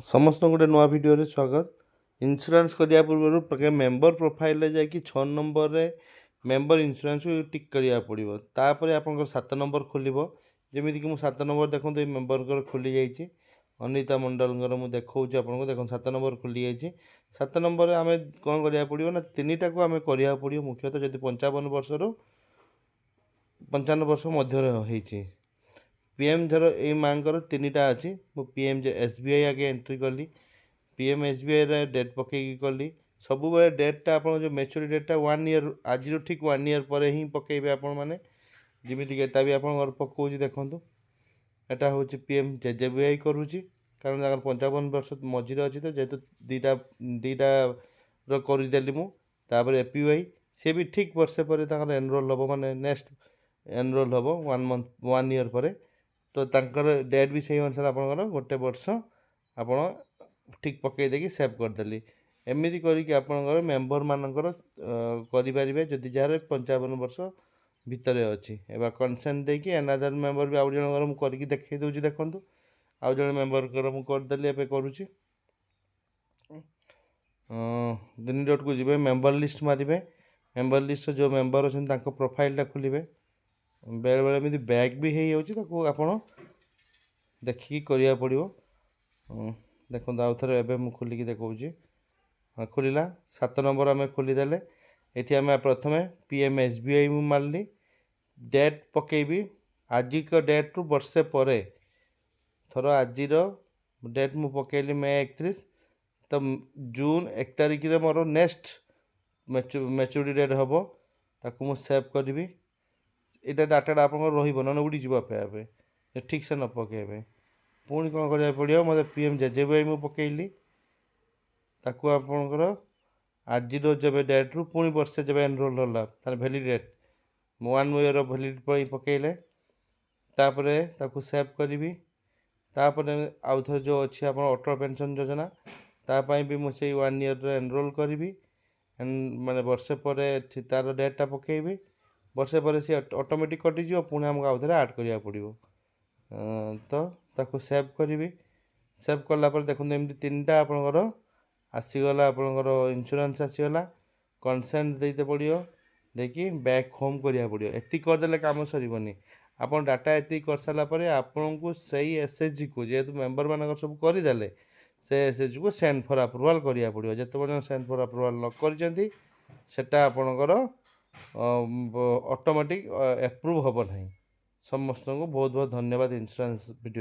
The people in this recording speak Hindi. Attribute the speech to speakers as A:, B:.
A: समस्त गोटे नुआ भिडियो स्वागत। इन्शुरांस करिया पूर्व प्रके मेंबर प्रोफाइल जाकि 6 नंबर रे मेंबर इन्शुरांस को टिक करिया पड़िबो। तापर आपन 7 नंबर खोलिबो। जेमिति कि मु 7 नंबर देखो ए मेंबर कर खोली जाइछि। अनिता मंडल मु देखौछि आपन को देखो 7 नंबर खोली जाइछि। 7 नंबर आमे कोन करिया पड़िबो ना तीनिटा को आमे करिया पड़िबो। मुख्यतः जदि 55 वर्ष रो 55 वर्ष मध्य रे होइछि। पीएम धर ए मांकर तीनिटा अछि। मु पीएम जे एसबीआई आगे एंट्री कली। पीएम एसबीआई रे डेट पकई कली। सब बेले डेटा आपन जो मैच्योरिटी डेटा 1 ईयर आज रो ठीक 1 ईयर पर ही पकेबे आपन माने। जिमिति कि एटा भी आपन घर पकोछि देखंतु। एटा होछि पीएम जेजेबीआई करूछि कारण ताकर 55 वर्ष मझी रे अछि तो जेतु दीटा रो करि देली मु। तापर एपीवाई से भी ठीक वर्ष पर ताकर एनरोल हबो माने नेक्स्ट एनरोल हबो 1 मंथ 1 ईयर पर। तो तांकर डेट भी सही अनुसार आपनकर गोटे वर्ष आपण ठीक पकई देकी सेव कर देली। एमिति करी कि आपनकर मेंबर मानकर करि परिबे जदि जार 55 वर्ष भितरे अछि। एबा कंसेंट देकी अनदर मेंबर भी आउ जनकर मु करिकि देखै दोछि देखंतु। आउ जण मेंबर कर मु कर देली एबे करूछि। दिन डॉट को जिबे मेंबर लिस्ट मारिबे। मेंबर लिस्ट जो मेंबर अछन तांको प्रोफाइल टा खोलिबे। बेले बेले एमिति बैक भी हेइ होछि ताको आपण देखि करिया पड़िबो। देखो आउ थरे एबे मु खोलिकि देखौछि। खोलिला 7 नंबर आमे खोली देले। एठी आमे प्रथमे पीएम एसबीआई मु मारली। डेट पकेबी आजि को डेट रु वर्षे परे थरो आजि रो डेट मु पकेली मई 31 तो जून 1 तारिख रे मोर नेक्स्ट मैच्योरिटी डेट हबो ताकू मु सेव करबी। एटा डाटा आपन रहिबो न उडी जिबो पे आपे ठीक से न पकेबे। पुणी कौन करिया पड़ियो मते पीएम जेजेबीआई मु पकेइली ताकू आपनकर आज रो जबे डेट रु पुणी वर्ष जबे एनरोल होला तार वैलिडेट 1 ईयर रो वैलिड पई पकेइले। तापरे ताकू सेव करबी। तापरे आउ थर जो अछि आपन अटल पेंशन योजना ता पई भी मु सेई 1 ईयर रो एनरोल करबी। माने वर्ष परे तार डेटा पकेइबी। वर्ष पर से ऑटोमेटिक कटि जिवो पुणी हमको आउ थरे ऐड करिया पड़िबो। तो ताकू सेव करबी। सेव करला पर देखो एमती तीनटा आपनकर आसीगला आपनकर इंश्योरेंस आसीगला। कंसेंट देते पड़ियो देखि बैक होम करिया पड़ियो। एति कर देले काम सरीबनी। आपन डाटा एति कर साला परे आपन को सही एसएचजी को जेतु मेंबर मानकर सब करि देले से एसएचजी को सेंड फॉर अप्रूवल करिया पड़ियो। जते बने सेंड फॉर अप्रूवल न करिसेंती सेटा आपनकर ऑटोमेटिक अप्रूव हबो नाही। समस्त को बहुत बहुत धन्यवाद इंश्योरेंस वीडियो।